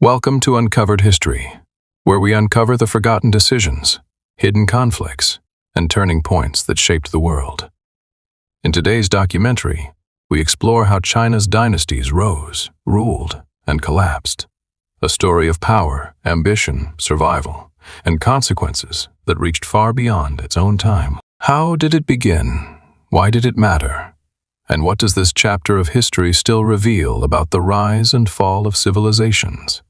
Welcome to Uncovered History, where we uncover the forgotten decisions, hidden conflicts, and turning points that shaped the world. In today's documentary, we explore how China's dynasties rose, ruled, and collapsed. A story of power, ambition, survival, and consequences that reached far beyond its own time. How did it begin? Why did it matter? And what does this chapter of history still reveal about the rise and fall of civilizations?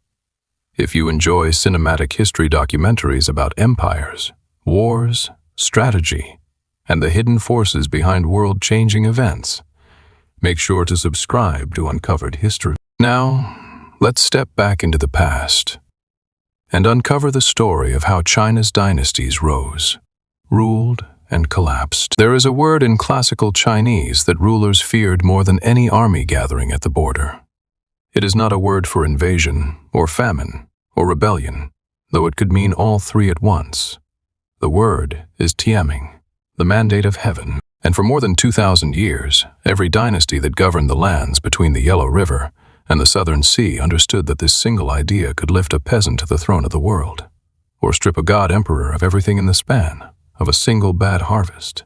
If you enjoy cinematic history documentaries about empires, wars, strategy, and the hidden forces behind world-changing events, make sure to subscribe to Uncovered History. Now, let's step back into the past and uncover the story of how China's dynasties rose, ruled, and collapsed. There is a word in classical Chinese that rulers feared more than any army gathering at the border. It is not a word for invasion or famine or rebellion, though it could mean all three at once. The word is tiaming, the mandate of heaven. And for more than 2,000 years, every dynasty that governed the lands between the Yellow River and the Southern Sea understood that this single idea could lift a peasant to the throne of the world, or strip a god-emperor of everything in the span of a single bad harvest.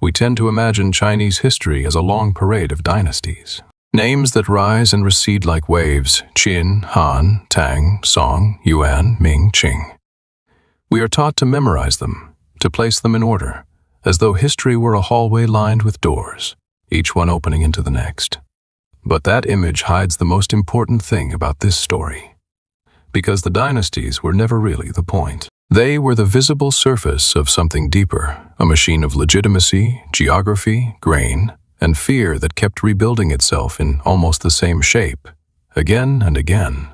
We tend to imagine Chinese history as a long parade of dynasties. Names that rise and recede like waves: Qin, Han, Tang, Song, Yuan, Ming, Qing. We are taught to memorize them, to place them in order, as though history were a hallway lined with doors, each one opening into the next. But that image hides the most important thing about this story, because the dynasties were never really the point. They were the visible surface of something deeper, a machine of legitimacy, geography, grain, and fear that kept rebuilding itself in almost the same shape, again and again,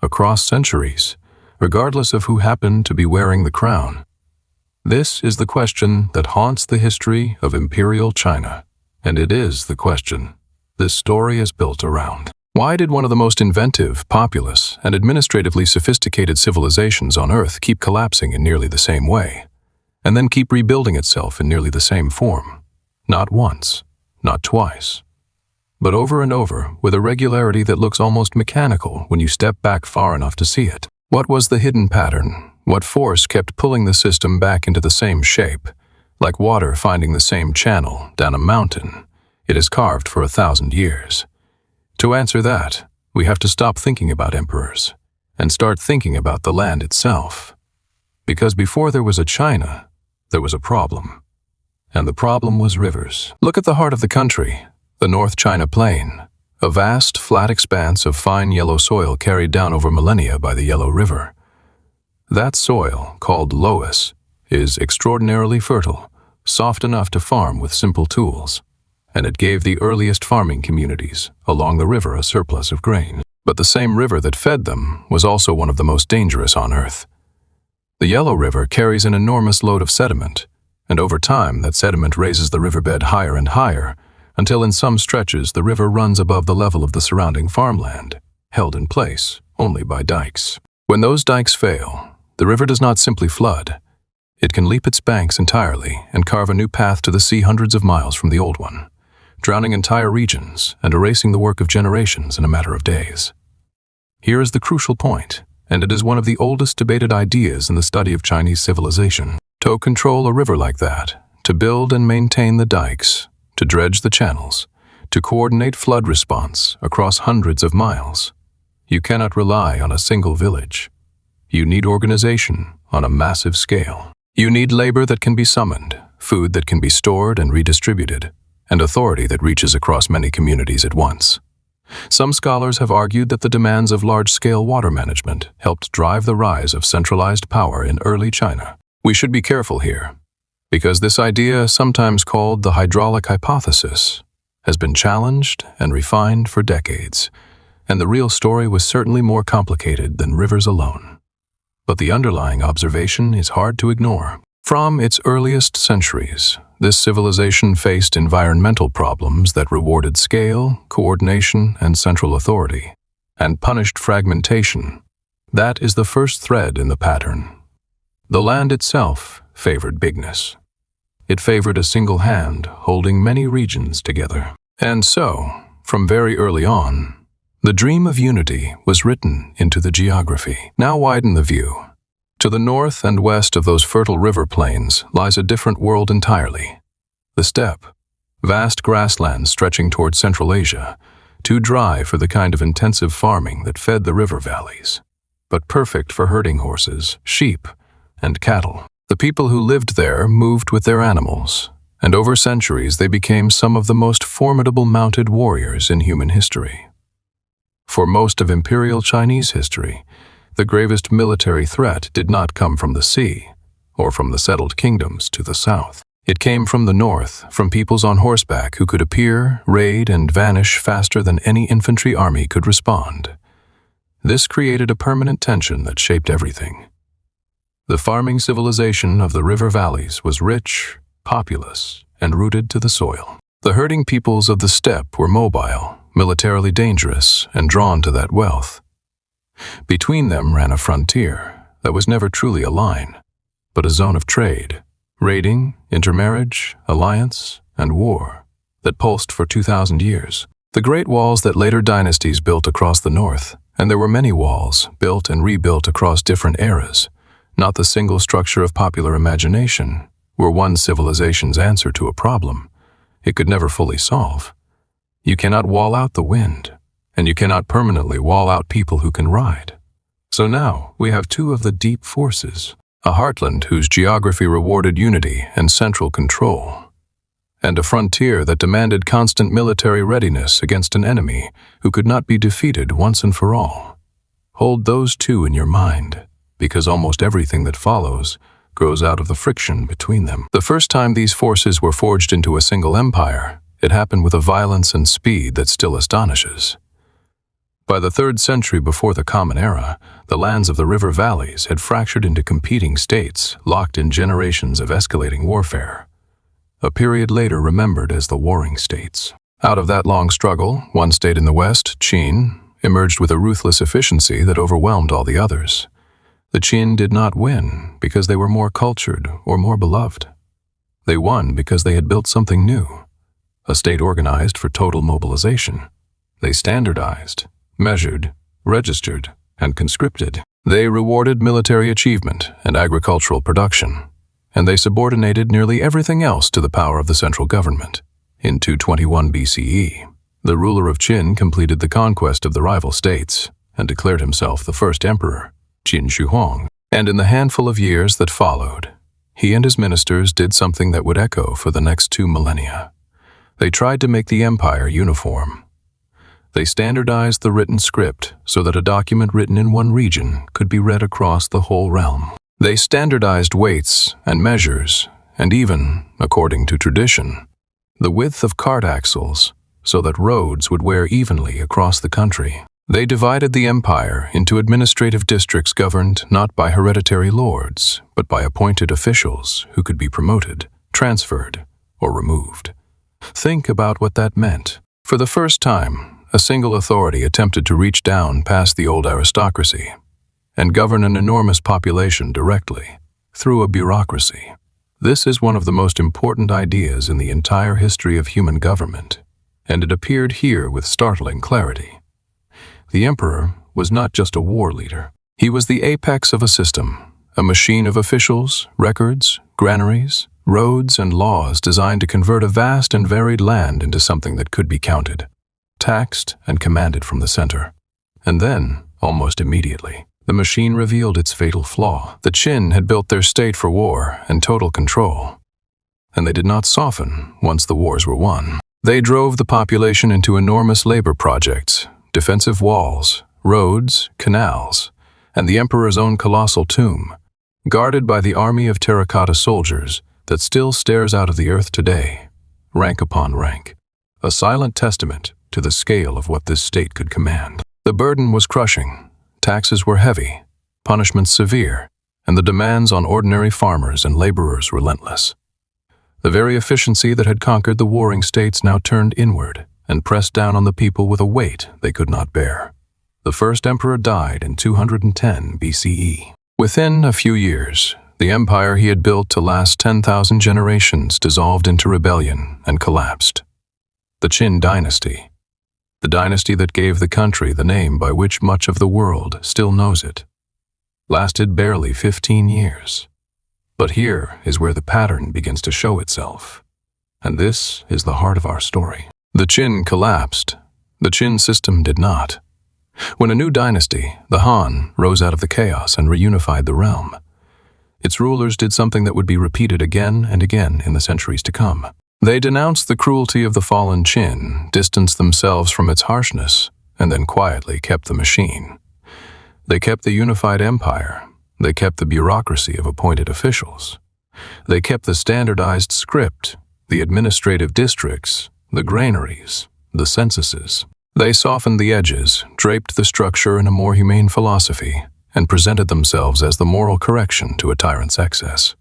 across centuries, regardless of who happened to be wearing the crown. This is the question that haunts the history of Imperial China, and it is the question this story is built around. Why did one of the most inventive, populous, and administratively sophisticated civilizations on Earth keep collapsing in nearly the same way, and then keep rebuilding itself in nearly the same form? Not once, not twice, but over and over with a regularity that looks almost mechanical when you step back far enough to see it. What was the hidden pattern? What force kept pulling the system back into the same shape, like water finding the same channel down a mountain it has carved for 1,000 years? To answer that, we have to stop thinking about emperors and start thinking about the land itself. Because before there was a China, there was a problem. And the problem was rivers. Look at the heart of the country, the North China Plain, a vast, flat expanse of fine yellow soil carried down over millennia by the Yellow River. That soil, called loess, is extraordinarily fertile, soft enough to farm with simple tools, and it gave the earliest farming communities along the river a surplus of grain. But the same river that fed them was also one of the most dangerous on Earth. The Yellow River carries an enormous load of sediment, and over time that sediment raises the riverbed higher and higher, until in some stretches the river runs above the level of the surrounding farmland, held in place only by dikes. When those dikes fail, the river does not simply flood. It can leap its banks entirely and carve a new path to the sea hundreds of miles from the old one, drowning entire regions and erasing the work of generations in a matter of days. Here is the crucial point, and it is one of the oldest debated ideas in the study of Chinese civilization. To control a river like that, to build and maintain the dikes, to dredge the channels, to coordinate flood response across hundreds of miles, you cannot rely on a single village. You need organization on a massive scale. You need labor that can be summoned, food that can be stored and redistributed, and authority that reaches across many communities at once. Some scholars have argued that the demands of large-scale water management helped drive the rise of centralized power in early China. We should be careful here, because this idea, sometimes called the hydraulic hypothesis, has been challenged and refined for decades, and the real story was certainly more complicated than rivers alone. But the underlying observation is hard to ignore. From its earliest centuries, this civilization faced environmental problems that rewarded scale, coordination, and central authority, and punished fragmentation. That is the first thread in the pattern. The land itself favored bigness. It favored a single hand holding many regions together. And so, from very early on, The dream of unity was written into the geography. Now widen the view. To the north and west of those fertile river plains lies a different world entirely. The steppe, vast grasslands stretching toward Central Asia, too dry for the kind of intensive farming that fed the river valleys, but perfect for herding horses, sheep, and cattle. The people who lived there moved with their animals, and over centuries they became some of the most formidable mounted warriors in human history. For most of Imperial Chinese history, the gravest military threat did not come from the sea or from the settled kingdoms to the south. It came from the north, from peoples on horseback who could appear, raid, and vanish faster than any infantry army could respond. This created a permanent tension that shaped everything. The farming civilization of the river valleys was rich, populous, and rooted to the soil. The herding peoples of the steppe were mobile, militarily dangerous, and drawn to that wealth. Between them ran a frontier that was never truly a line, but a zone of trade, raiding, intermarriage, alliance, and war that pulsed for 2,000 years. The great walls that later dynasties built across the north, and there were many walls built and rebuilt across different eras, not the single structure of popular imagination, were one civilization's answer to a problem it could never fully solve. You cannot wall out the wind, and you cannot permanently wall out people who can ride. So now we have two of the deep forces, a heartland whose geography rewarded unity and central control, and a frontier that demanded constant military readiness against an enemy who could not be defeated once and for all. Hold those two in your mind, because almost everything that follows grows out of the friction between them. The first time these forces were forged into a single empire, it happened with a violence and speed that still astonishes. By the 3rd century before the Common Era, the lands of the river valleys had fractured into competing states, locked in generations of escalating warfare. A period later remembered as the Warring States. Out of that long struggle, one state in the west, Qing, emerged with a ruthless efficiency that overwhelmed all the others. The Qing did not win because they were more cultured or more beloved. They won because they had built something new, a state organized for total mobilization. They standardized, measured, registered, and conscripted. They rewarded military achievement and agricultural production, and they subordinated nearly everything else to the power of the central government. In 221 BCE, the ruler of Qin completed the conquest of the rival states and declared himself the first emperor, Qin Shi Huang. And in the handful of years that followed, he and his ministers did something that would echo for the next 2 millennia. They tried to make the empire uniform. They standardized the written script so that a document written in one region could be read across the whole realm. They standardized weights and measures, and even, according to tradition, the width of cart axles so that roads would wear evenly across the country. They divided the empire into administrative districts governed not by hereditary lords, but by appointed officials who could be promoted, transferred, or removed. Think about what that meant. For the first time, a single authority attempted to reach down past the old aristocracy and govern an enormous population directly, through a bureaucracy. This is one of the most important ideas in the entire history of human government, and it appeared here with startling clarity. The emperor was not just a war leader. He was the apex of a system, a machine of officials, records, granaries, roads, and laws designed to convert a vast and varied land into something that could be counted, taxed, and commanded from the center. And then, almost immediately, the machine revealed its fatal flaw. The Qin had built their state for war and total control, and they did not soften once the wars were won. They drove the population into enormous labor projects, defensive walls, roads, canals, and the emperor's own colossal tomb, guarded by the army of terracotta soldiers that still stares out of the earth today, rank upon rank, a silent testament to the scale of what this state could command. The burden was crushing, taxes were heavy, punishments severe, and the demands on ordinary farmers and laborers relentless. The very efficiency that had conquered the warring states now turned inward and pressed down on the people with a weight they could not bear. The first emperor died in 210 BCE. Within a few years, the empire he had built to last 10,000 generations dissolved into rebellion and collapsed. The Qin dynasty, the dynasty that gave the country the name by which much of the world still knows it, lasted barely 15 years. But here is where the pattern begins to show itself. And this is the heart of our story. The Qin collapsed. The Qin system did not. When a new dynasty, the Han, rose out of the chaos and reunified the realm, its rulers did something that would be repeated again and again in the centuries to come. They denounced the cruelty of the fallen Qin, distanced themselves from its harshness, and then quietly kept the machine. They kept the unified empire. They kept the bureaucracy of appointed officials. They kept the standardized script, the administrative districts, the granaries, the censuses. They softened the edges, draped the structure in a more humane philosophy, and presented themselves as the moral correction to a tyrant's excess.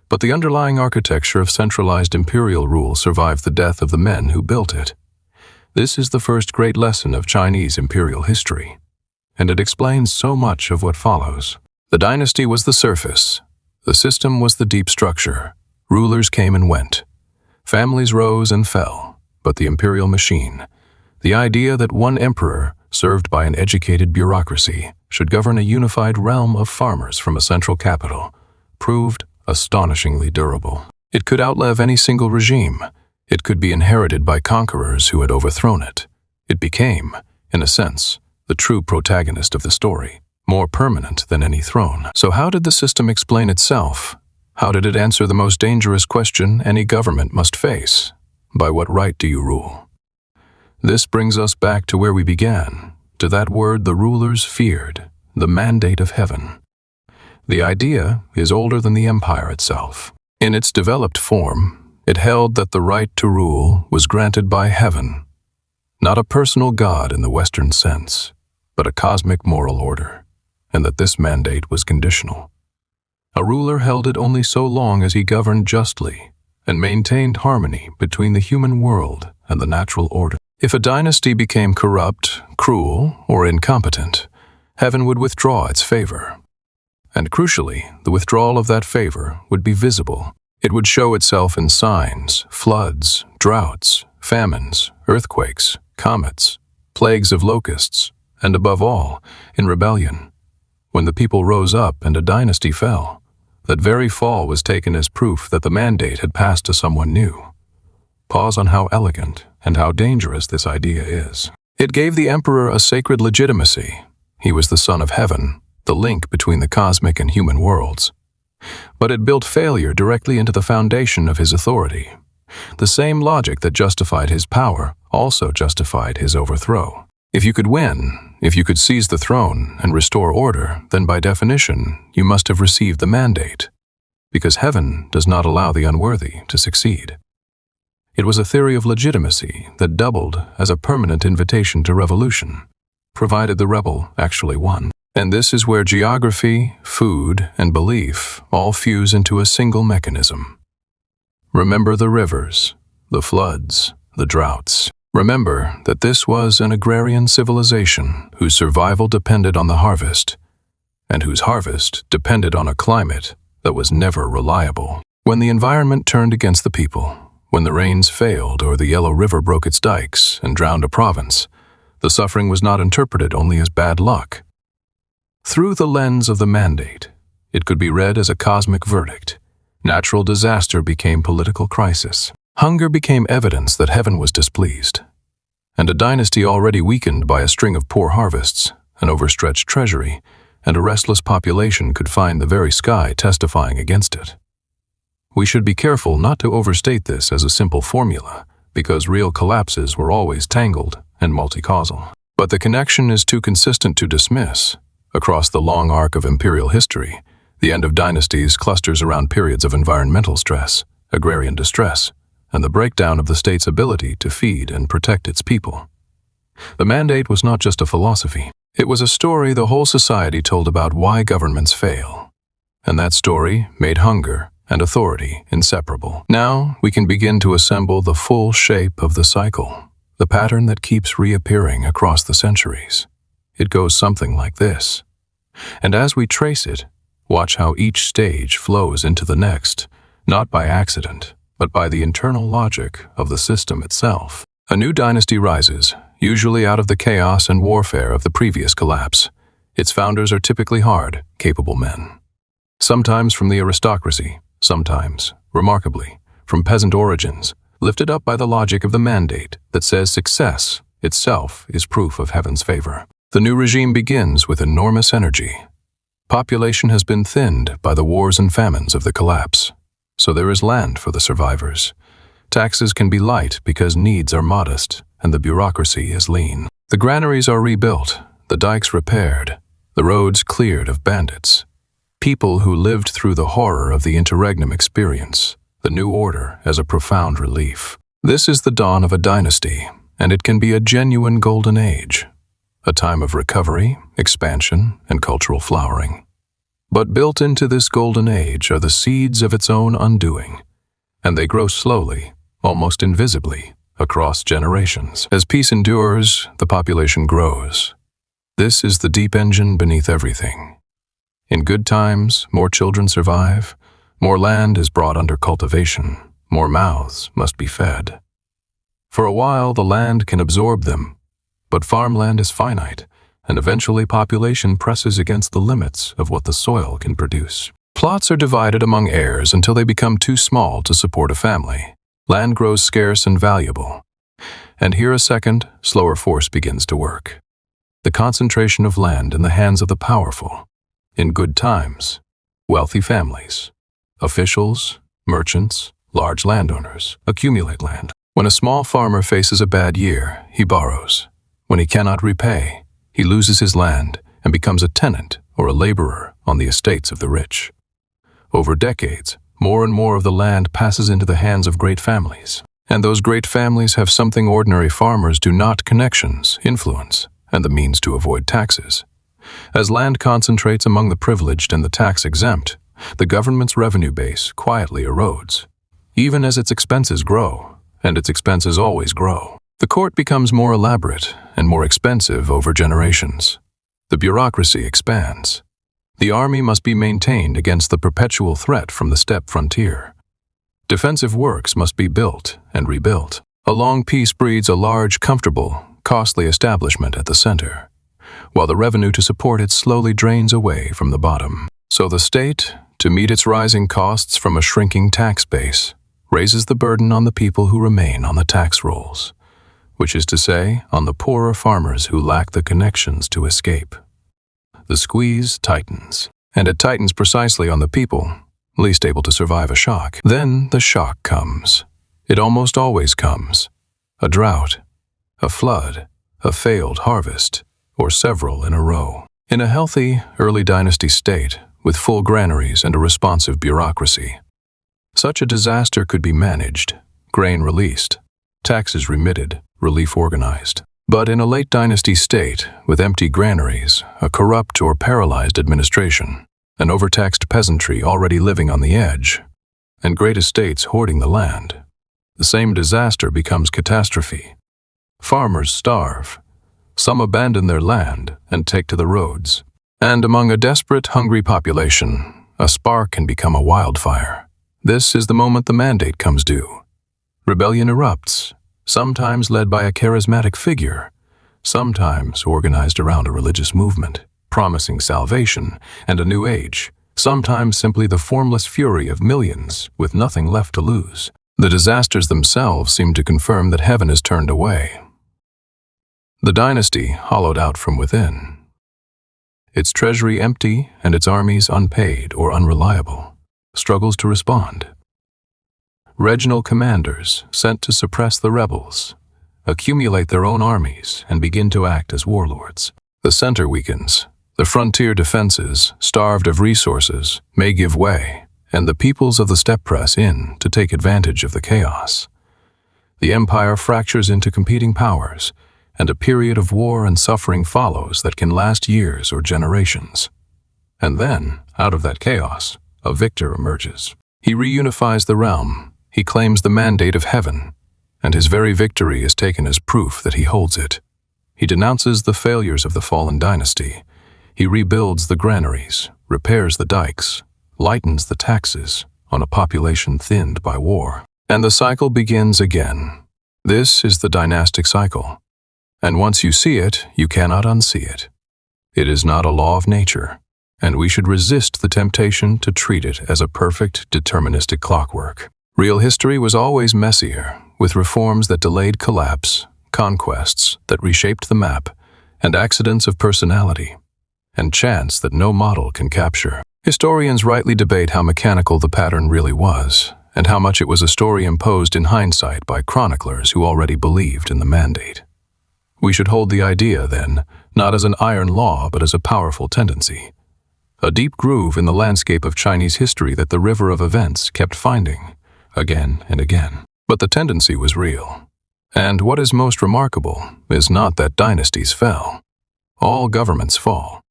But the underlying architecture of centralized imperial rule survived the death of the men who built it. This is the first great lesson of Chinese imperial history, and it explains so much of what follows. The dynasty was the surface. The system was the deep structure. Rulers came and went. Families rose and fell, but the imperial machine, the idea that one emperor, served by an educated bureaucracy, should govern a unified realm of farmers from a central capital, proved astonishingly durable. It could outlive any single regime. It could be inherited by conquerors who had overthrown it. It became, in a sense, the true protagonist of the story, more permanent than any throne. So how did the system explain itself? How did it answer the most dangerous question any government must face? By what right do you rule? This brings us back to where we began, to that word the rulers feared, the mandate of heaven. The idea is older than the empire itself. In its developed form, it held that the right to rule was granted by heaven, not a personal god in the Western sense, but a cosmic moral order, and that this mandate was conditional. A ruler held it only so long as he governed justly and maintained harmony between the human world and the natural order. If a dynasty became corrupt, cruel, or incompetent, heaven would withdraw its favor. And crucially, the withdrawal of that favor would be visible. It would show itself in signs, floods, droughts, famines, earthquakes, comets, plagues of locusts, and above all, in rebellion. When the people rose up and a dynasty fell, that very fall was taken as proof that the mandate had passed to someone new. Pause on how elegant and how dangerous this idea is. It gave the emperor a sacred legitimacy. He was the son of heaven, the link between the cosmic and human worlds. But it built failure directly into the foundation of his authority. The same logic that justified his power also justified his overthrow. If you could win, if you could seize the throne and restore order, then by definition, you must have received the mandate, because heaven does not allow the unworthy to succeed. It was a theory of legitimacy that doubled as a permanent invitation to revolution, provided the rebel actually won. And this is where geography, food, and belief all fuse into a single mechanism. Remember the rivers, the floods, the droughts. Remember that this was an agrarian civilization whose survival depended on the harvest, and whose harvest depended on a climate that was never reliable. When the environment turned against the people, when the rains failed or the Yellow River broke its dikes and drowned a province, the suffering was not interpreted only as bad luck. Through the lens of the mandate, it could be read as a cosmic verdict. Natural disaster became political crisis. Hunger became evidence that heaven was displeased. And a dynasty already weakened by a string of poor harvests, an overstretched treasury, and a restless population could find the very sky testifying against it. We should be careful not to overstate this as a simple formula, because real collapses were always tangled and multi-causal. But the connection is too consistent to dismiss. Across the long arc of imperial history, the end of dynasties clusters around periods of environmental stress, agrarian distress, and the breakdown of the state's ability to feed and protect its people. The mandate was not just a philosophy. It was a story the whole society told about why governments fail. And that story made hunger and authority inseparable. Now we can begin to assemble the full shape of the cycle, the pattern that keeps reappearing across the centuries. It goes something like this. And as we trace it, watch how each stage flows into the next, not by accident, but by the internal logic of the system itself. A new dynasty rises, usually out of the chaos and warfare of the previous collapse. Its founders are typically hard, capable men. Sometimes from the aristocracy, sometimes, remarkably, from peasant origins, lifted up by the logic of the mandate that says success itself is proof of heaven's favor. The new regime begins with enormous energy. Population has been thinned by the wars and famines of the collapse, so there is land for the survivors. Taxes can be light because needs are modest and the bureaucracy is lean. The granaries are rebuilt, the dikes repaired, the roads cleared of bandits. People who lived through the horror of the interregnum experience the new order as a profound relief. This is the dawn of a dynasty, and it can be a genuine golden age, a time of recovery, expansion, and cultural flowering. But built into this golden age are the seeds of its own undoing, and they grow slowly, almost invisibly, across generations. As peace endures, the population grows. This is the deep engine beneath everything. In good times, more children survive, more land is brought under cultivation, more mouths must be fed. For a while, the land can absorb them, but farmland is finite, and eventually population presses against the limits of what the soil can produce. Plots are divided among heirs until they become too small to support a family. Land grows scarce and valuable. And here a second, slower force begins to work. The concentration of land in the hands of the powerful. In good times, wealthy families, officials, merchants, large landowners accumulate land. When a small farmer faces a bad year, he borrows. When he cannot repay, he loses his land and becomes a tenant or a laborer on the estates of the rich. Over decades, more and more of the land passes into the hands of great families. And those great families have something ordinary farmers do not: connections, influence, and the means to avoid taxes. As land concentrates among the privileged and the tax-exempt, the government's revenue base quietly erodes, even as its expenses grow, and its expenses always grow. The court becomes more elaborate and more expensive over generations. The bureaucracy expands. The army must be maintained against the perpetual threat from the steppe frontier. Defensive works must be built and rebuilt. A long peace breeds a large, comfortable, costly establishment at the center, while the revenue to support it slowly drains away from the bottom. So the state, to meet its rising costs from a shrinking tax base, raises the burden on the people who remain on the tax rolls, which is to say, on the poorer farmers who lack the connections to escape. The squeeze tightens, and it tightens precisely on the people, least able to survive a shock. Then the shock comes. It almost always comes. A drought, a flood, a failed harvest, or several in a row. In a healthy, early dynasty state, with full granaries and a responsive bureaucracy, such a disaster could be managed, grain released, taxes remitted, relief organized. But in a late dynasty state, with empty granaries, a corrupt or paralyzed administration, an overtaxed peasantry already living on the edge, and great estates hoarding the land, the same disaster becomes catastrophe. Farmers starve. Some abandon their land and take to the roads. And among a desperate, hungry population, a spark can become a wildfire. This is the moment the mandate comes due. Rebellion erupts, sometimes led by a charismatic figure, sometimes organized around a religious movement, promising salvation and a new age, sometimes simply the formless fury of millions with nothing left to lose. The disasters themselves seem to confirm that heaven is turned away. The dynasty, hollowed out from within, its treasury empty and its armies unpaid or unreliable, struggles to respond. Regional commanders, sent to suppress the rebels, accumulate their own armies and begin to act as warlords. The center weakens. The frontier defenses, starved of resources, may give way, and the peoples of the steppe press in to take advantage of the chaos. The empire fractures into competing powers, and a period of war and suffering follows that can last years or generations. And then, out of that chaos, a victor emerges. He reunifies the realm, he claims the mandate of heaven, and his very victory is taken as proof that he holds it. He denounces the failures of the fallen dynasty. He rebuilds the granaries, repairs the dikes, lightens the taxes on a population thinned by war. And the cycle begins again. This is the dynastic cycle. And once you see it, you cannot unsee it. It is not a law of nature, and we should resist the temptation to treat it as a perfect, deterministic clockwork. Real history was always messier, with reforms that delayed collapse, conquests that reshaped the map, and accidents of personality, and chance that no model can capture. Historians rightly debate how mechanical the pattern really was, and how much it was a story imposed in hindsight by chroniclers who already believed in the mandate. We should hold the idea, then, not as an iron law but as a powerful tendency, a deep groove in the landscape of Chinese history that the river of events kept finding, again and again. But the tendency was real. And what is most remarkable is not that dynasties fell. All governments fall.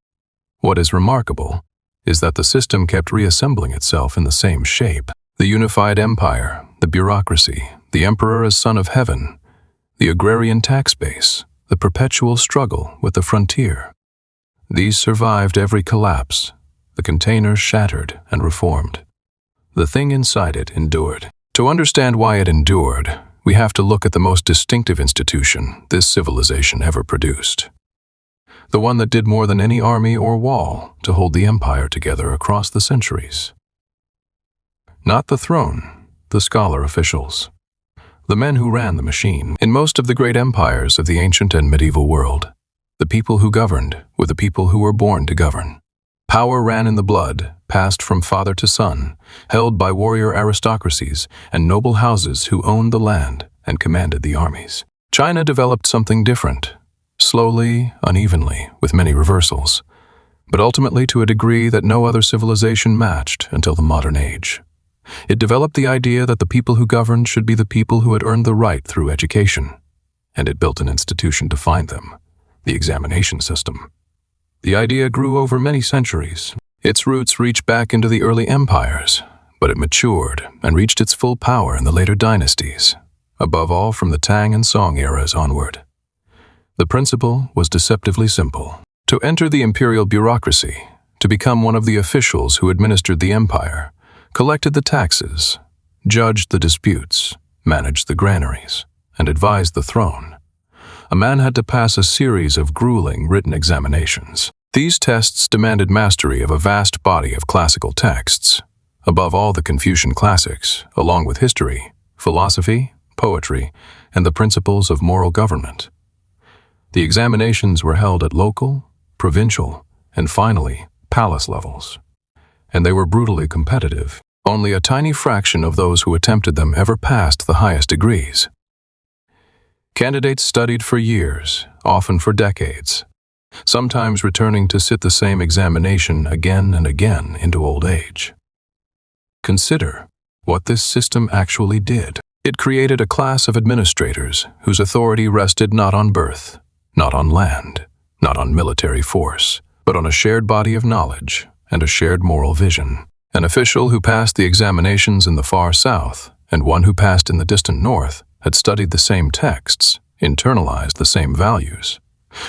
What is remarkable is that the system kept reassembling itself in the same shape. The unified empire, the bureaucracy, the emperor as son of heaven, the agrarian tax base, the perpetual struggle with the frontier. These survived every collapse. The container shattered and reformed. The thing inside it endured. To understand why it endured, we have to look at the most distinctive institution this civilization ever produced. The one that did more than any army or wall to hold the empire together across the centuries. Not the throne, the scholar officials. The men who ran the machine. In most of the great empires of the ancient and medieval world, the people who governed were the people who were born to govern. Power ran in the blood, passed from father to son, held by warrior aristocracies and noble houses who owned the land and commanded the armies. China developed something different, slowly, unevenly, with many reversals, but ultimately to a degree that no other civilization matched until the modern age. It developed the idea that the people who governed should be the people who had earned the right through education, and it built an institution to find them, the examination system. The idea grew over many centuries. Its roots reached back into the early empires, but it matured and reached its full power in the later dynasties, above all from the Tang and Song eras onward. The principle was deceptively simple. To enter the imperial bureaucracy, to become one of the officials who administered the empire, collected the taxes, judged the disputes, managed the granaries, and advised the throne, a man had to pass a series of grueling written examinations. These tests demanded mastery of a vast body of classical texts, above all the Confucian classics, along with history, philosophy, poetry, and the principles of moral government. The examinations were held at local, provincial, and finally, palace levels. And they were brutally competitive. Only a tiny fraction of those who attempted them ever passed the highest degrees. Candidates studied for years, often for decades, sometimes returning to sit the same examination again and again into old age. Consider what this system actually did. It created a class of administrators whose authority rested not on birth, not on land, not on military force, but on a shared body of knowledge and a shared moral vision. An official who passed the examinations in the far south and one who passed in the distant north had studied the same texts, internalized the same values,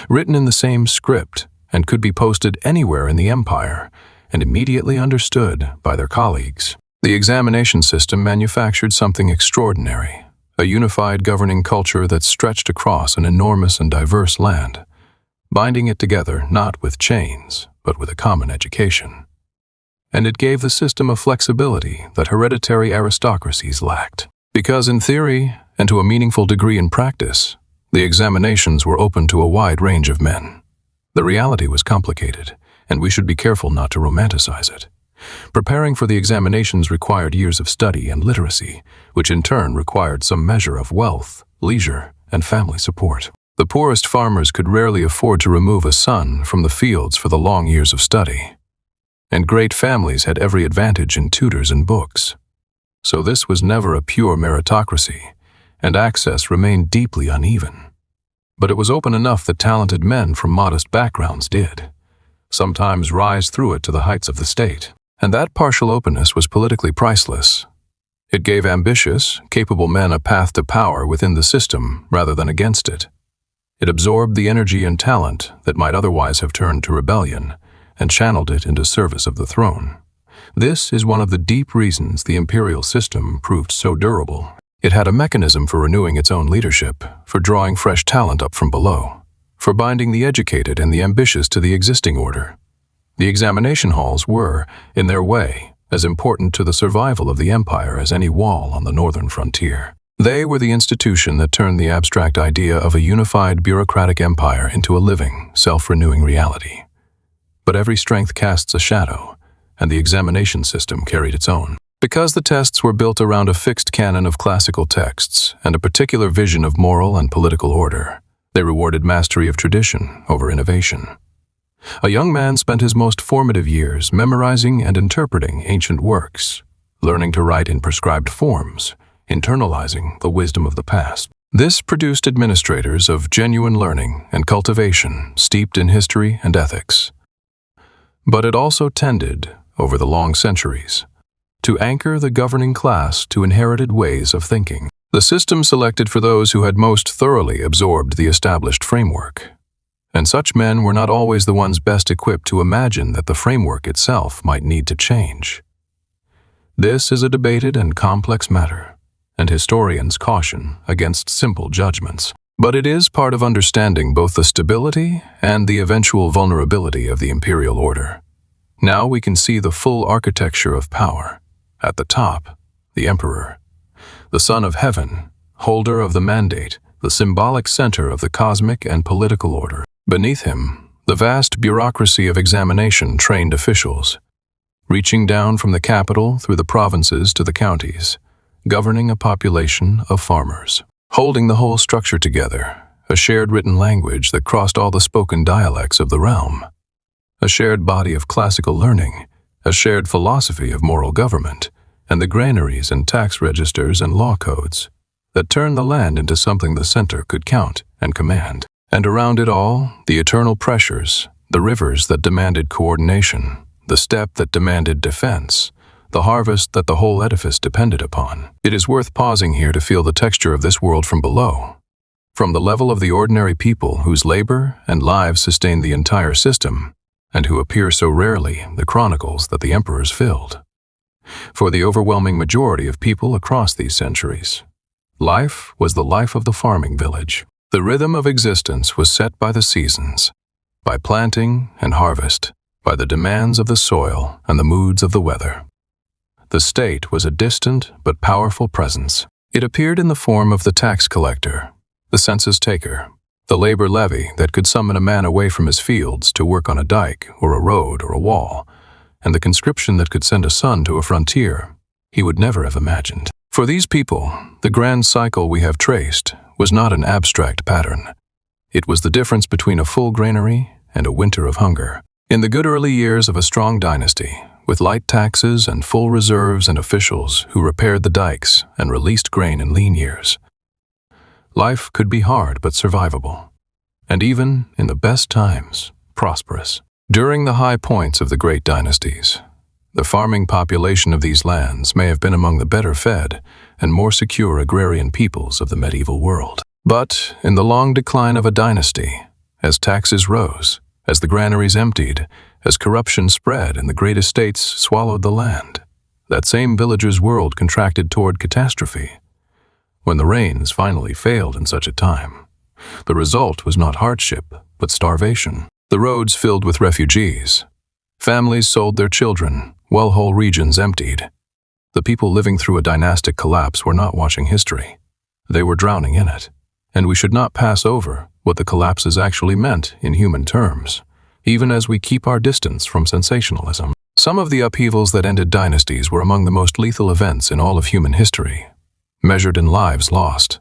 written in the same script, and could be posted anywhere in the empire and immediately understood by their colleagues. The examination system manufactured something extraordinary, a unified governing culture that stretched across an enormous and diverse land, binding it together not with chains, but with a common education. And it gave the system a flexibility that hereditary aristocracies lacked. Because in theory, and to a meaningful degree in practice, the examinations were open to a wide range of men. The reality was complicated, and we should be careful not to romanticize it. Preparing for the examinations required years of study and literacy, which in turn required some measure of wealth, leisure, and family support. The poorest farmers could rarely afford to remove a son from the fields for the long years of study, and great families had every advantage in tutors and books. So this was never a pure meritocracy, and access remained deeply uneven. But it was open enough that talented men from modest backgrounds did sometimes rise through it to the heights of the state. And that partial openness was politically priceless. It gave ambitious, capable men a path to power within the system rather than against it. It absorbed the energy and talent that might otherwise have turned to rebellion and channeled it into service of the throne. This is one of the deep reasons the imperial system proved so durable. It had a mechanism for renewing its own leadership, for drawing fresh talent up from below, for binding the educated and the ambitious to the existing order. The examination halls were, in their way, as important to the survival of the empire as any wall on the northern frontier. They were the institution that turned the abstract idea of a unified bureaucratic empire into a living, self-renewing reality. But every strength casts a shadow, and the examination system carried its own. Because the tests were built around a fixed canon of classical texts and a particular vision of moral and political order, they rewarded mastery of tradition over innovation. A young man spent his most formative years memorizing and interpreting ancient works, learning to write in prescribed forms, internalizing the wisdom of the past. This produced administrators of genuine learning and cultivation steeped in history and ethics. But it also tended, over the long centuries, to anchor the governing class to inherited ways of thinking. The system selected for those who had most thoroughly absorbed the established framework. And such men were not always the ones best equipped to imagine that the framework itself might need to change. This is a debated and complex matter, and historians caution against simple judgments. But it is part of understanding both the stability and the eventual vulnerability of the imperial order. Now we can see the full architecture of power. At the top, the emperor, the son of heaven, holder of the mandate, the symbolic center of the cosmic and political order. Beneath him, the vast bureaucracy of examination-trained officials, reaching down from the capital through the provinces to the counties, governing a population of farmers. Holding the whole structure together, a shared written language that crossed all the spoken dialects of the realm. A shared body of classical learning, a shared philosophy of moral government, and the granaries and tax registers and law codes that turned the land into something the center could count and command. And around it all, the eternal pressures, the rivers that demanded coordination, the steppe that demanded defense, the harvest that the whole edifice depended upon. It is worth pausing here to feel the texture of this world from below. From the level of the ordinary people whose labor and lives sustained the entire system, and who appear so rarely in the chronicles that the emperors filled. For the overwhelming majority of people across these centuries, life was the life of the farming village. The rhythm of existence was set by the seasons, by planting and harvest, by the demands of the soil and the moods of the weather. The state was a distant but powerful presence. It appeared in the form of the tax collector, the census taker, the labor levy that could summon a man away from his fields to work on a dike or a road or a wall, and the conscription that could send a son to a frontier he would never have imagined. For these people, the grand cycle we have traced was not an abstract pattern. It was the difference between a full granary and a winter of hunger. In the good early years of a strong dynasty, with light taxes and full reserves and officials who repaired the dikes and released grain in lean years, life could be hard but survivable, and even, in the best times, prosperous. During the high points of the great dynasties, the farming population of these lands may have been among the better fed and more secure agrarian peoples of the medieval world. But in the long decline of a dynasty, as taxes rose, as the granaries emptied, as corruption spread and the great estates swallowed the land, that same villager's world contracted toward catastrophe. When the rains finally failed in such a time, the result was not hardship, but starvation. The roads filled with refugees. Families sold their children, while whole regions emptied. The people living through a dynastic collapse were not watching history. They were drowning in it. And we should not pass over what the collapses actually meant in human terms, even as we keep our distance from sensationalism. Some of the upheavals that ended dynasties were among the most lethal events in all of human history, measured in lives lost,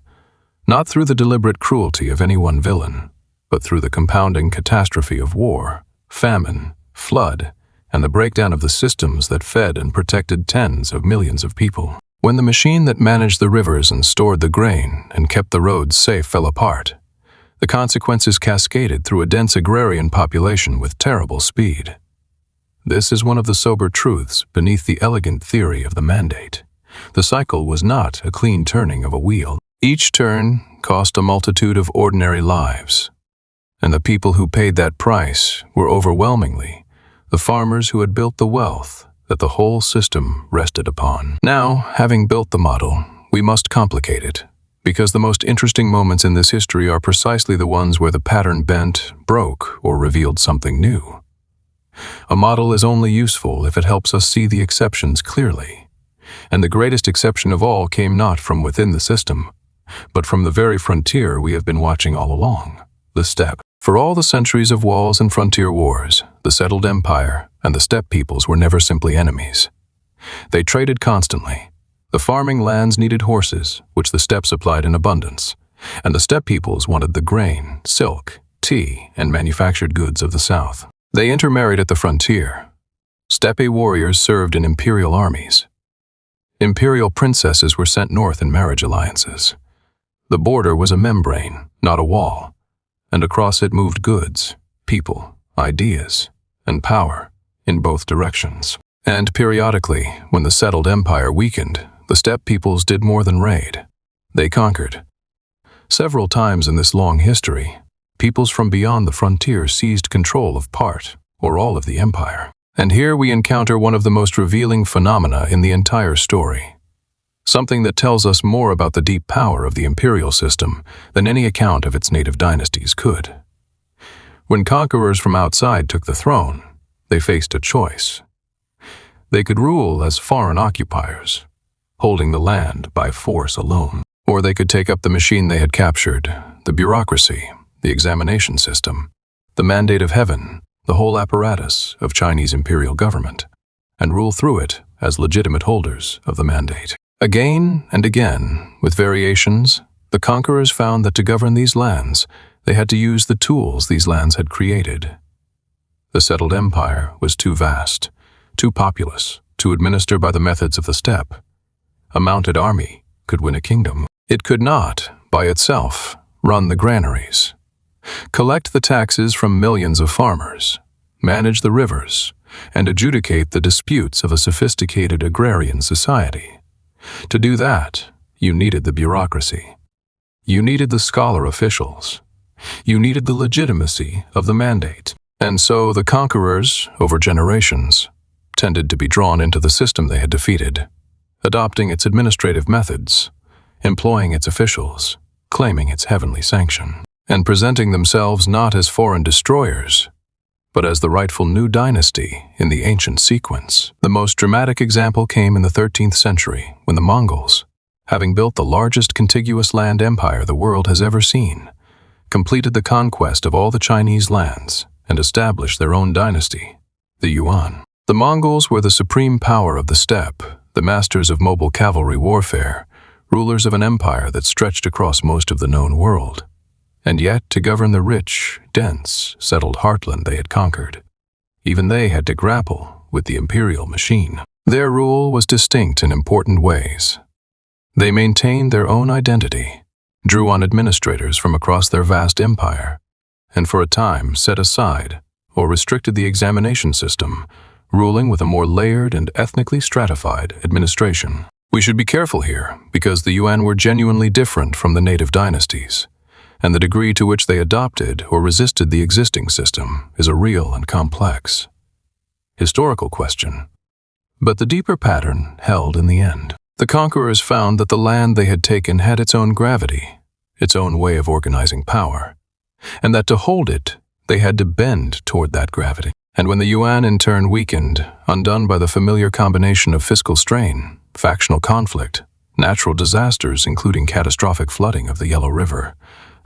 not through the deliberate cruelty of any one villain, but through the compounding catastrophe of war, famine, flood, and the breakdown of the systems that fed and protected tens of millions of people. When the machine that managed the rivers and stored the grain and kept the roads safe fell apart, the consequences cascaded through a dense agrarian population with terrible speed. This is one of the sober truths beneath the elegant theory of the mandate. The cycle was not a clean turning of a wheel. Each turn cost a multitude of ordinary lives, and the people who paid that price were overwhelmingly the farmers who had built the wealth that the whole system rested upon. Now, having built the model, we must complicate it, because the most interesting moments in this history are precisely the ones where the pattern bent, broke, or revealed something new. A model is only useful if it helps us see the exceptions clearly. And the greatest exception of all came not from within the system, but from the very frontier we have been watching all along, the steppe. For all the centuries of walls and frontier wars, the settled empire and the steppe peoples were never simply enemies. They traded constantly. The farming lands needed horses, which the steppe supplied in abundance, and the steppe peoples wanted the grain, silk, tea, and manufactured goods of the south. They intermarried at the frontier. Steppe warriors served in imperial armies. Imperial princesses were sent north in marriage alliances. The border was a membrane, not a wall, and across it moved goods, people, ideas, and power in both directions. And periodically, when the settled empire weakened, the steppe peoples did more than raid. They conquered. Several times in this long history, peoples from beyond the frontier seized control of part or all of the empire. And here we encounter one of the most revealing phenomena in the entire story. Something that tells us more about the deep power of the imperial system than any account of its native dynasties could. When conquerors from outside took the throne, they faced a choice. They could rule as foreign occupiers, holding the land by force alone. Or they could take up the machine they had captured, the bureaucracy, the examination system, the mandate of heaven, the whole apparatus of Chinese imperial government, and rule through it as legitimate holders of the mandate. Again and again, with variations, the conquerors found that to govern these lands, they had to use the tools these lands had created. The settled empire was too vast, too populous, to administer by the methods of the steppe. A mounted army could win a kingdom. It could not, by itself, run the granaries, collect the taxes from millions of farmers, manage the rivers, and adjudicate the disputes of a sophisticated agrarian society. To do that, you needed the bureaucracy. You needed the scholar officials. You needed the legitimacy of the mandate. And so the conquerors, over generations, tended to be drawn into the system they had defeated, adopting its administrative methods, employing its officials, claiming its heavenly sanction, and presenting themselves not as foreign destroyers, but as the rightful new dynasty in the ancient sequence. The most dramatic example came in the 13th century, when the Mongols, having built the largest contiguous land empire the world has ever seen, completed the conquest of all the Chinese lands and established their own dynasty, the Yuan. The Mongols were the supreme power of the steppe, the masters of mobile cavalry warfare, rulers of an empire that stretched across most of the known world. And yet, to govern the rich, dense, settled heartland they had conquered, even they had to grapple with the imperial machine. Their rule was distinct in important ways. They maintained their own identity, drew on administrators from across their vast empire, and for a time set aside or restricted the examination system, ruling with a more layered and ethnically stratified administration. We should be careful here, because the Yuan were genuinely different from the native dynasties, and the degree to which they adopted or resisted the existing system is a real and complex historical question. But the deeper pattern held in the end. The conquerors found that the land they had taken had its own gravity, its own way of organizing power, and that to hold it, they had to bend toward that gravity. And when the Yuan in turn weakened, undone by the familiar combination of fiscal strain, factional conflict, natural disasters including catastrophic flooding of the Yellow River,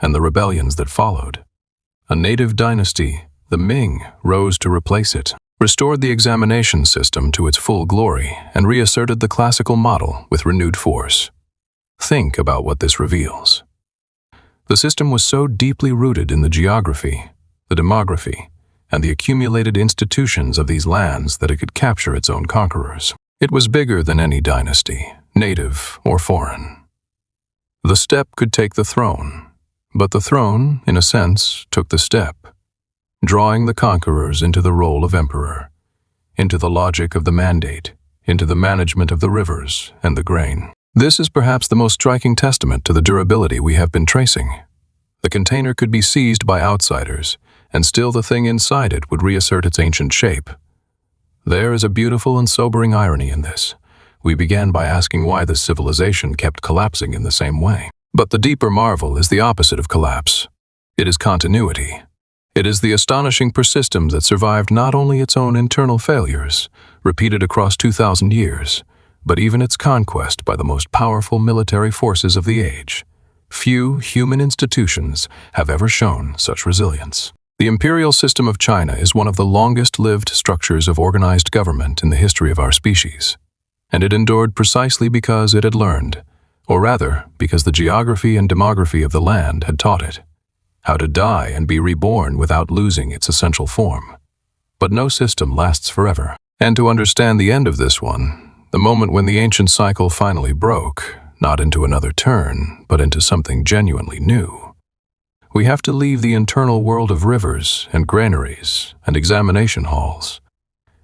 and the rebellions that followed, a native dynasty, the Ming, rose to replace it, restored the examination system to its full glory, and reasserted the classical model with renewed force. Think about what this reveals. The system was so deeply rooted in the geography, the demography, and the accumulated institutions of these lands that it could capture its own conquerors. It was bigger than any dynasty, native or foreign. The steppe could take the throne, but the throne, in a sense, took the steppe, drawing the conquerors into the role of emperor, into the logic of the mandate, into the management of the rivers and the grain. This is perhaps the most striking testament to the durability we have been tracing. The container could be seized by outsiders, and still the thing inside it would reassert its ancient shape. There is a beautiful and sobering irony in this, We began by asking why this civilization kept collapsing in the same way. But the deeper marvel is the opposite of collapse. It is continuity. It is the astonishing persistence that survived not only its own internal failures, repeated across 2,000 years, but even its conquest by the most powerful military forces of the age. Few human institutions have ever shown such resilience. The imperial system of China is one of the longest-lived structures of organized government in the history of our species, and it endured precisely because it had learned, or rather, because the geography and demography of the land had taught it, how to die and be reborn without losing its essential form. But no system lasts forever. And to understand the end of this one, the moment when the ancient cycle finally broke, not into another turn, but into something genuinely new, we have to leave the internal world of rivers and granaries and examination halls,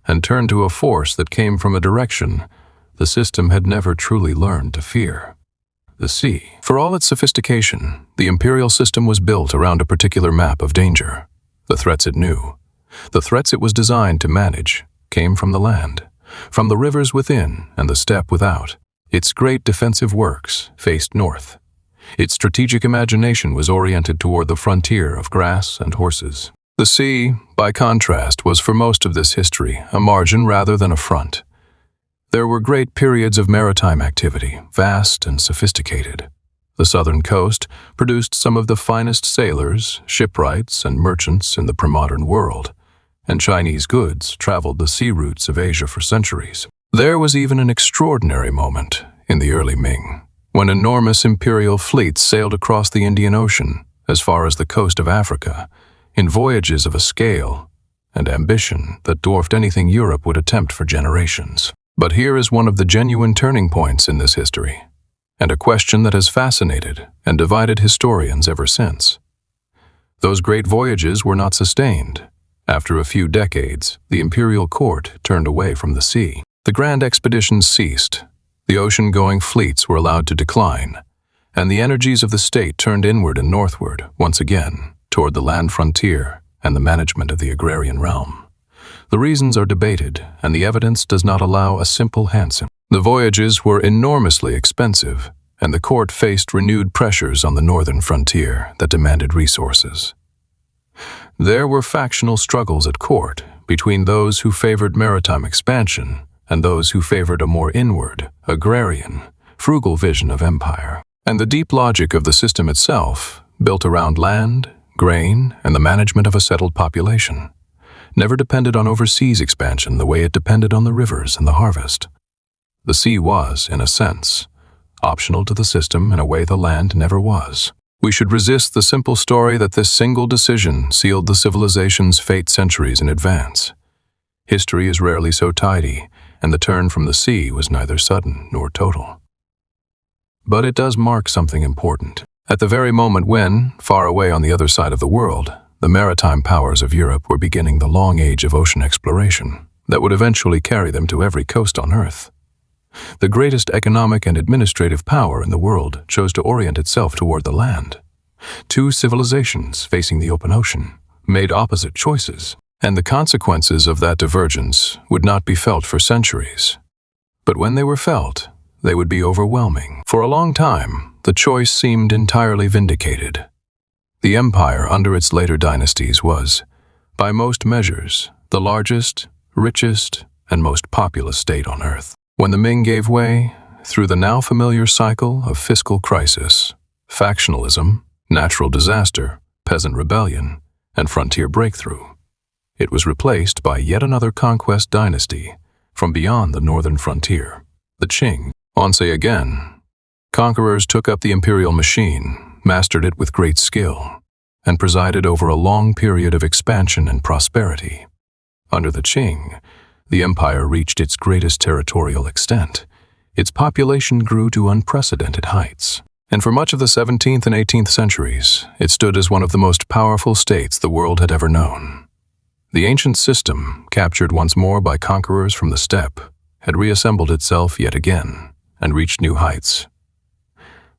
and turn to a force that came from a direction the system had never truly learned to fear. The sea. For all its sophistication, the imperial system was built around a particular map of danger. The threats it knew, the threats it was designed to manage, came from the land, from the rivers within and the steppe without. Its great defensive works faced north. Its strategic imagination was oriented toward the frontier of grass and horses. The sea, by contrast, was for most of this history a margin rather than a front. There were great periods of maritime activity, vast and sophisticated. The southern coast produced some of the finest sailors, shipwrights, and merchants in the pre-modern world, and Chinese goods traveled the sea routes of Asia for centuries. There was even an extraordinary moment in the early Ming, when enormous imperial fleets sailed across the Indian Ocean as far as the coast of Africa, in voyages of a scale and ambition that dwarfed anything Europe would attempt for generations. But here is one of the genuine turning points in this history, and a question that has fascinated and divided historians ever since. Those great voyages were not sustained. After a few decades, the imperial court turned away from the sea. The grand expeditions ceased, the ocean-going fleets were allowed to decline, and the energies of the state turned inward and northward, once again, toward the land frontier and the management of the agrarian realm. The reasons are debated, and the evidence does not allow a simple answer. The voyages were enormously expensive, and the court faced renewed pressures on the northern frontier that demanded resources. There were factional struggles at court between those who favored maritime expansion and those who favored a more inward, agrarian, frugal vision of empire. And the deep logic of the system itself, built around land, grain, and the management of a settled population, never depended on overseas expansion the way it depended on the rivers and the harvest. The sea was, in a sense, optional to the system in a way the land never was. We should resist the simple story that this single decision sealed the civilization's fate centuries in advance. History is rarely so tidy, and the turn from the sea was neither sudden nor total. But it does mark something important. At the very moment when, far away on the other side of the world, the maritime powers of Europe were beginning the long age of ocean exploration that would eventually carry them to every coast on Earth, the greatest economic and administrative power in the world chose to orient itself toward the land. Two civilizations facing the open ocean made opposite choices, and the consequences of that divergence would not be felt for centuries. But when they were felt, they would be overwhelming. For a long time, the choice seemed entirely vindicated. The empire under its later dynasties was, by most measures, the largest, richest, and most populous state on Earth. When the Ming gave way, through the now familiar cycle of fiscal crisis, factionalism, natural disaster, peasant rebellion, and frontier breakthrough, it was replaced by yet another conquest dynasty from beyond the northern frontier, the Qing. Once again, conquerors took up the imperial machine, mastered it with great skill, and presided over a long period of expansion and prosperity. Under the Qing, the empire reached its greatest territorial extent. Its population grew to unprecedented heights, and for much of the 17th and 18th centuries, it stood as one of the most powerful states the world had ever known. The ancient system, captured once more by conquerors from the steppe, had reassembled itself yet again and reached new heights.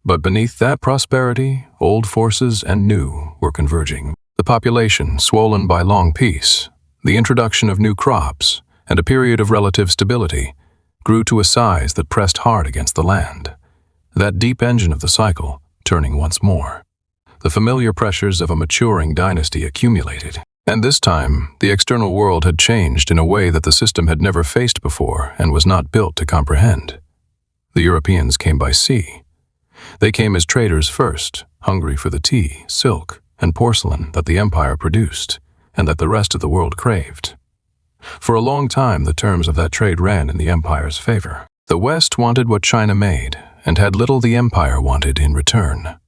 But beneath that prosperity, old forces and new were converging. The population, swollen by long peace, the introduction of new crops, and a period of relative stability, grew to a size that pressed hard against the land. That deep engine of the cycle, turning once more. The familiar pressures of a maturing dynasty accumulated. And this time, the external world had changed in a way that the system had never faced before and was not built to comprehend. The Europeans came by sea. They came as traders first, hungry for the tea, silk, and porcelain that the empire produced, and that the rest of the world craved. For a long time, the terms of that trade ran in the empire's favor. The West wanted what China made, and had little the empire wanted in return.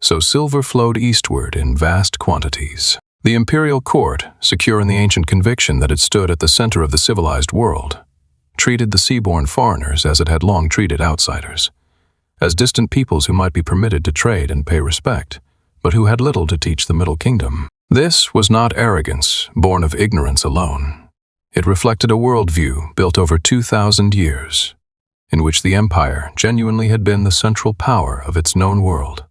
So silver flowed eastward in vast quantities. The imperial court, secure in the ancient conviction that it stood at the center of the civilized world, treated the seaborne foreigners as it had long treated outsiders, as distant peoples who might be permitted to trade and pay respect, but who had little to teach the Middle Kingdom. This was not arrogance, born of ignorance alone. It reflected a worldview built over 2,000 years, in which the empire genuinely had been the central power of its known world,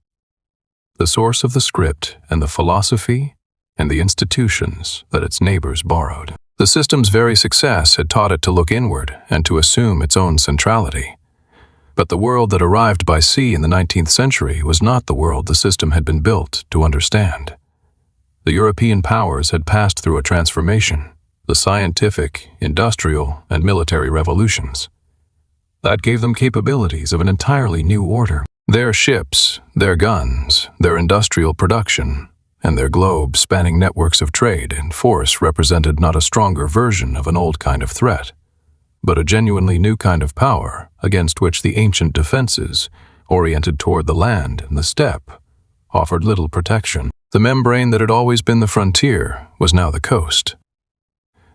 the source of the script and the philosophy and the institutions that its neighbors borrowed. The system's very success had taught it to look inward and to assume its own centrality. But the world that arrived by sea in the 19th century was not the world the system had been built to understand. The European powers had passed through a transformation, the scientific, industrial, and military revolutions. That gave them capabilities of an entirely new order. Their ships, their guns, their industrial production, and their globe-spanning networks of trade and force represented not a stronger version of an old kind of threat, but a genuinely new kind of power against which the ancient defenses, oriented toward the land and the steppe, offered little protection. The membrane that had always been the frontier was now the coast,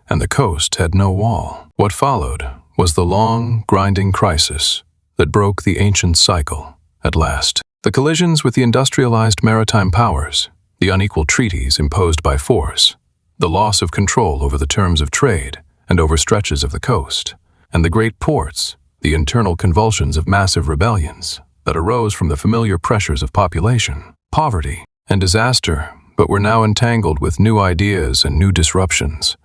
and the coast had no wall. What followed was the long, grinding crisis that broke the ancient cycle at last. The collisions with the industrialized maritime powers, the unequal treaties imposed by force, the loss of control over the terms of trade and over stretches of the coast, and the great ports, the internal convulsions of massive rebellions that arose from the familiar pressures of population, poverty, and disaster, but were now entangled with new ideas and new disruptions.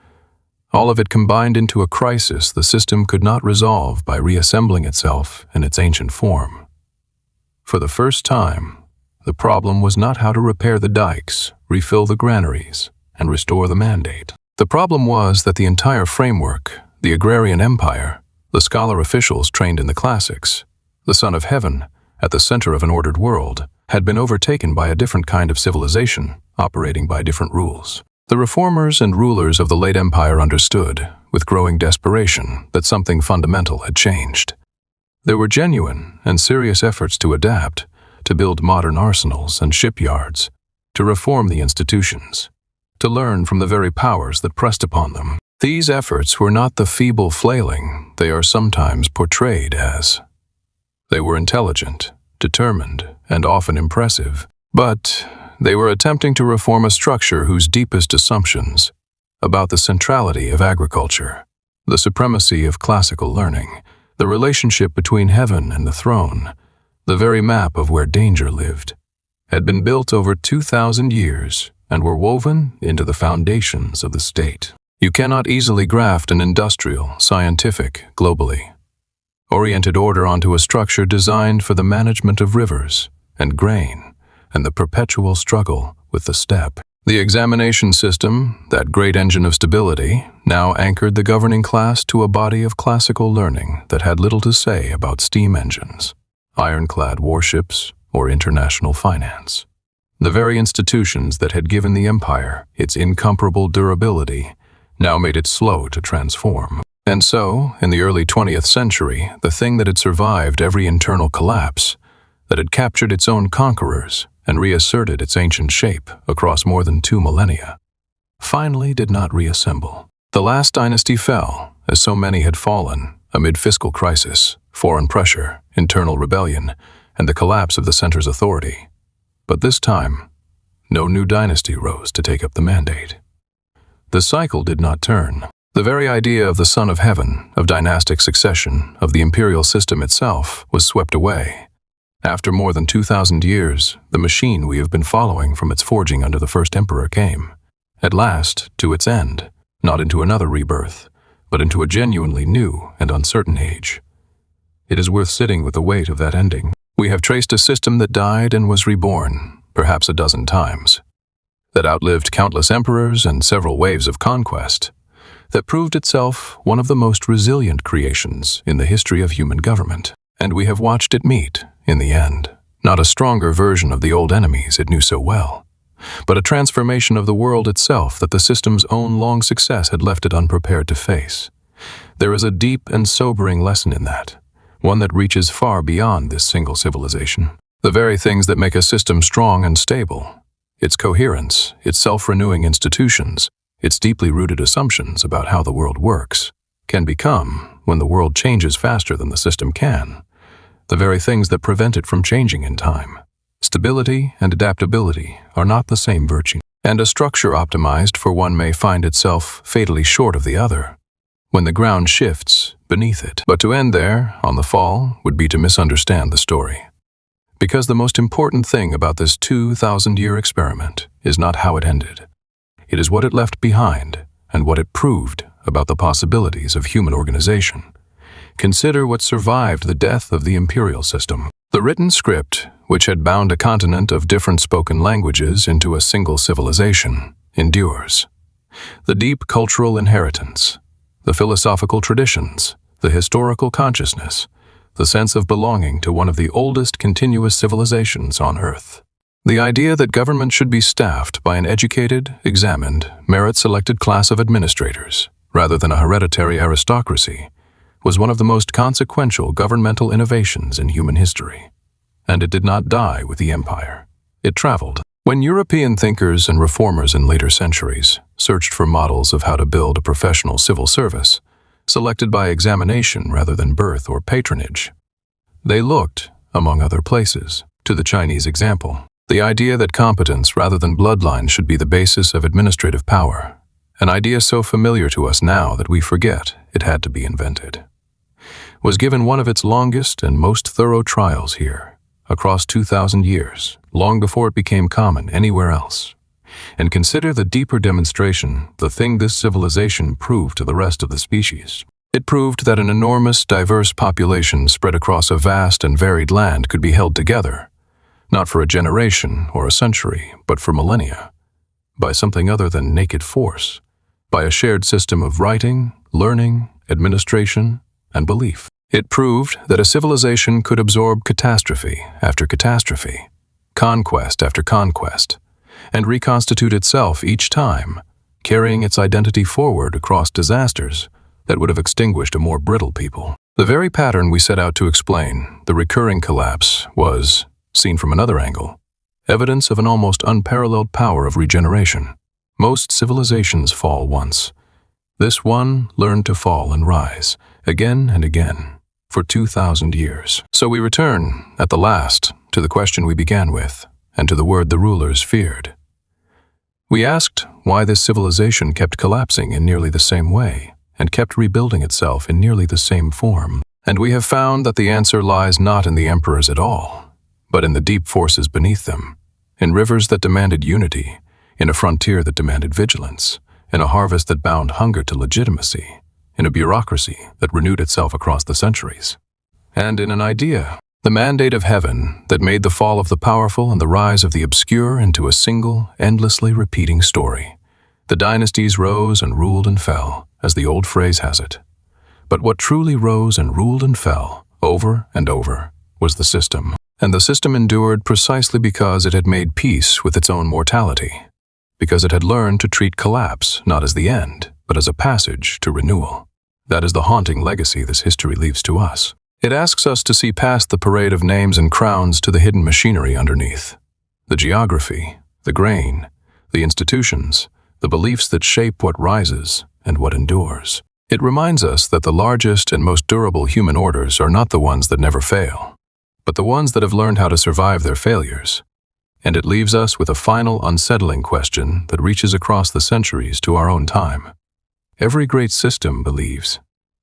All of it combined into a crisis the system could not resolve by reassembling itself in its ancient form. For the first time, the problem was not how to repair the dikes, refill the granaries, and restore the mandate. The problem was that the entire framework, the agrarian empire, the scholar officials trained in the classics, the Son of Heaven, at the center of an ordered world, had been overtaken by a different kind of civilization, operating by different rules. The reformers and rulers of the late empire understood, with growing desperation, that something fundamental had changed. There were genuine and serious efforts to adapt, to build modern arsenals and shipyards, to reform the institutions, to learn from the very powers that pressed upon them. These efforts were not the feeble flailing they are sometimes portrayed as. They were intelligent, determined, and often impressive, but they were attempting to reform a structure whose deepest assumptions about the centrality of agriculture, the supremacy of classical learning, the relationship between heaven and the throne, the very map of where danger lived, had been built over 2,000 years and were woven into the foundations of the state. You cannot easily graft an industrial, scientific, globally oriented order onto a structure designed for the management of rivers and grain and the perpetual struggle with the steppe. The examination system, that great engine of stability, now anchored the governing class to a body of classical learning that had little to say about steam engines, ironclad warships, or international finance. The very institutions that had given the empire its incomparable durability now made it slow to transform. And so, in the early 20th century, the thing that had survived every internal collapse, that had captured its own conquerors and reasserted its ancient shape across more than 2 millennia, finally did not reassemble. The last dynasty fell, as so many had fallen, amid fiscal crisis, foreign pressure, internal rebellion, and the collapse of the center's authority. But this time, no new dynasty rose to take up the mandate. The cycle did not turn. The very idea of the Son of Heaven, of dynastic succession, of the imperial system itself, was swept away. After more than 2,000 years, the machine we have been following from its forging under the first emperor came, at last, to its end, not into another rebirth, but into a genuinely new and uncertain age. It is worth sitting with the weight of that ending. We have traced a system that died and was reborn, perhaps a dozen times, that outlived countless emperors and several waves of conquest, that proved itself one of the most resilient creations in the history of human government. And we have watched it meet, in the end, not a stronger version of the old enemies it knew so well, but a transformation of the world itself that the system's own long success had left it unprepared to face. There is a deep and sobering lesson in that, one that reaches far beyond this single civilization. The very things that make a system strong and stable, its coherence, its self-renewing institutions, its deeply rooted assumptions about how the world works, can become, when the world changes faster than the system can, the very things that prevent it from changing in time. Stability and adaptability are not the same virtue, and a structure optimized for one may find itself fatally short of the other when the ground shifts beneath it. But to end there, on the fall, would be to misunderstand the story. Because the most important thing about this 2,000-year experiment is not how it ended. It is what it left behind and what it proved about the possibilities of human organization. Consider what survived the death of the imperial system. The written script, which had bound a continent of different spoken languages into a single civilization, endures. The deep cultural inheritance, the philosophical traditions, the historical consciousness, the sense of belonging to one of the oldest continuous civilizations on Earth. The idea that government should be staffed by an educated, examined, merit-selected class of administrators, rather than a hereditary aristocracy, was one of the most consequential governmental innovations in human history. And it did not die with the empire. It traveled. When European thinkers and reformers in later centuries searched for models of how to build a professional civil service, selected by examination rather than birth or patronage, they looked, among other places, to the Chinese example. The idea that competence rather than bloodline should be the basis of administrative power, an idea so familiar to us now that we forget it had to be invented, was given one of its longest and most thorough trials here, across 2,000 years, long before it became common anywhere else. And consider the deeper demonstration, the thing this civilization proved to the rest of the species. It proved that an enormous, diverse population spread across a vast and varied land could be held together, not for a generation or a century, but for millennia, by something other than naked force, by a shared system of writing, learning, administration, and belief. It proved that a civilization could absorb catastrophe after catastrophe, conquest after conquest, and reconstitute itself each time, carrying its identity forward across disasters that would have extinguished a more brittle people. The very pattern we set out to explain, the recurring collapse, was, seen from another angle, evidence of an almost unparalleled power of regeneration. Most civilizations fall once. This one learned to fall and rise, again and again, for 2,000 years. So we return, at the last, to the question we began with, and to the word the rulers feared. We asked why this civilization kept collapsing in nearly the same way, and kept rebuilding itself in nearly the same form. And we have found that the answer lies not in the emperors at all, but in the deep forces beneath them, in rivers that demanded unity, in a frontier that demanded vigilance, in a harvest that bound hunger to legitimacy, in a bureaucracy that renewed itself across the centuries, and in an idea, the mandate of heaven that made the fall of the powerful and the rise of the obscure into a single, endlessly repeating story. The dynasties rose and ruled and fell, as the old phrase has it. But what truly rose and ruled and fell, over and over, was the system. And the system endured precisely because it had made peace with its own mortality, because it had learned to treat collapse not as the end, but as a passage to renewal. That is the haunting legacy this history leaves to us. It asks us to see past the parade of names and crowns to the hidden machinery underneath. The geography, the grain, the institutions, the beliefs that shape what rises and what endures. It reminds us that the largest and most durable human orders are not the ones that never fail, but the ones that have learned how to survive their failures. And it leaves us with a final unsettling question that reaches across the centuries to our own time. Every great system believes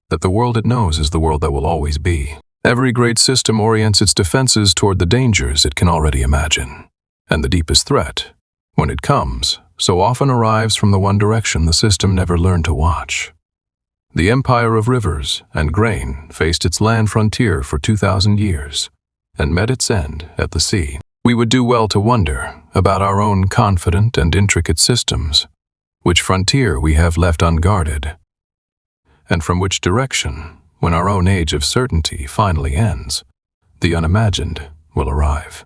that the world it knows is the world that will always be. Every great system orients its defenses toward the dangers it can already imagine. And the deepest threat, when it comes, so often arrives from the one direction the system never learned to watch. The empire of rivers and grain faced its land frontier for 2,000 years and met its end at the sea. We would do well to wonder about our own confident and intricate systems, which frontier we have left unguarded, and from which direction, when our own age of certainty finally ends, the unimagined will arrive.